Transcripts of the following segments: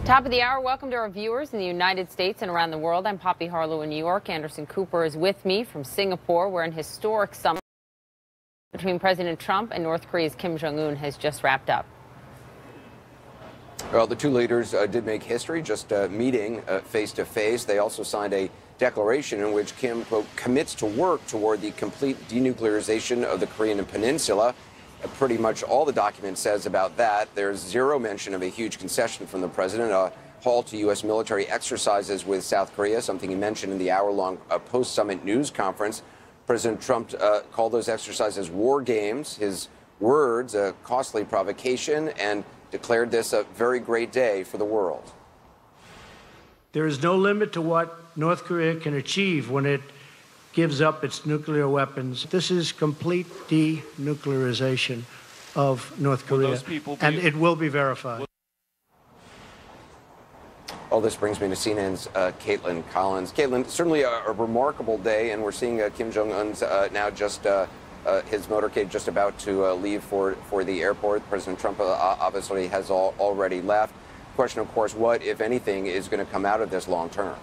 Top of the hour. Welcome to our viewers in the United States and around the world. I'm Poppy Harlow in New York. Anderson Cooper is with me from Singapore, where an historic summit between President Trump and North Korea's Kim Jong-un has just wrapped up. Well, the two leaders did make history, just meeting face to face. They also signed a declaration in which Kim, quote, commits to work toward the complete denuclearization of the Korean Peninsula. Pretty much all the document says about that. There's zero mention of a huge concession from the president, a halt to U.S. military exercises with South Korea, something he mentioned in the hour-long post-summit news conference. President Trump called those exercises war games, his words a costly provocation, and declared this a very great day for the world. There is no limit to what North Korea can achieve when it gives up its nuclear weapons. This is complete denuclearization of North Korea, and it will be verified. All this brings me to CNN's Caitlin Collins. Caitlin, certainly a remarkable day, and we're seeing Kim Jong-un's now just his motorcade just about to leave for the airport. President Trump obviously has already left. Question, of course, what, if anything, is going to come out of this long term?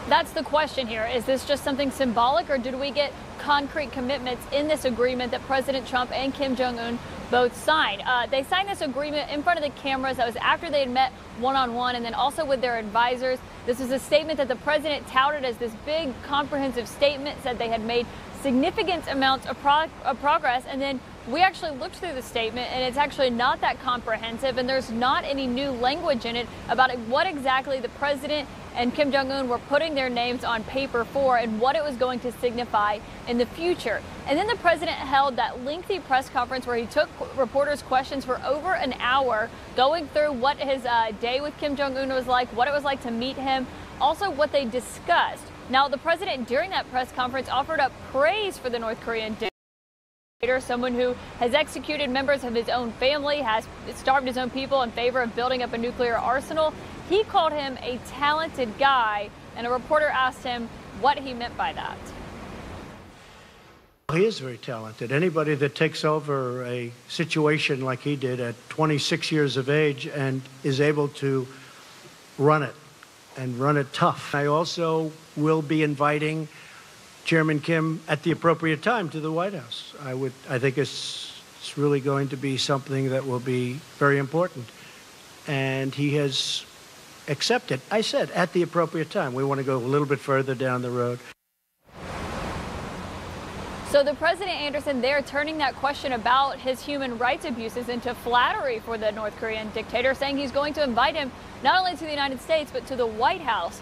That's the question here. Is this just something symbolic, or did we get concrete commitments in this agreement that President Trump and Kim Jong-un both signed? They signed this agreement in front of the cameras. That was after they had met one-on-one and then also with their advisors. This was a statement that the president touted as this big, comprehensive statement, said they had made significant amounts of progress, and then we actually looked through the statement, and it's actually not that comprehensive, and there's not any new language in it about what exactly the president and Kim Jong-un were putting their names on paper for and what it was going to signify in the future. And then the president held that lengthy press conference where he took reporters' questions for over an hour, going through what his day with Kim Jong-un was like, what it was like to meet him, also what they discussed. Now, the president during that press conference offered up praise for the North Korean dictator, someone who has executed members of his own family, has starved his own people in favor of building up a nuclear arsenal. He called him a talented guy, and a reporter asked him what he meant by that. He is very talented. Anybody that takes over a situation like he did at 26 years of age and is able to run it and run it tough. I also will be inviting Chairman Kim at the appropriate time to the White House. I think it's really going to be something that will be very important. And he has accepted. I said at the appropriate time. We want to go a little bit further down the road. So the President, Anderson, they're turning that question about his human rights abuses into flattery for the North Korean dictator, saying he's going to invite him not only to the United States, but to the White House.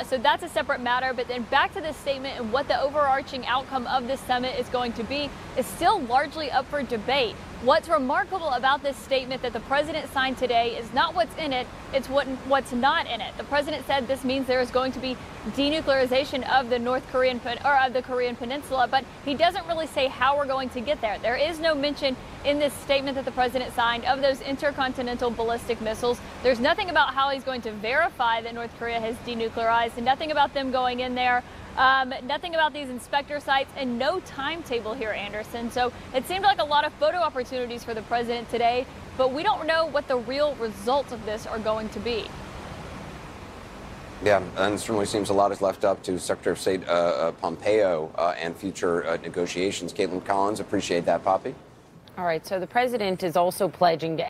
So that's a separate matter. But then back to this statement and what the overarching outcome of this summit is going to be is still largely up for debate. What's remarkable about this statement that the president signed today is not what's in it, it's what's not in it. The president said this means there is going to be denuclearization of the the Korean Peninsula, but he doesn't really say how we're going to get there. There is no mention in this statement that the president signed of those intercontinental ballistic missiles. There's nothing about how he's going to verify that North Korea has denuclearized, and nothing about them going in there. Nothing about these inspector sites, and no timetable here, Anderson. So it seemed like a lot of photo opportunities for the president today, but we don't know what the real results of this are going to be. Yeah, and it certainly seems a lot is left up to Secretary of State Pompeo and future negotiations. Caitlin Collins, appreciate that, Poppy. All right, so the president is also pledging to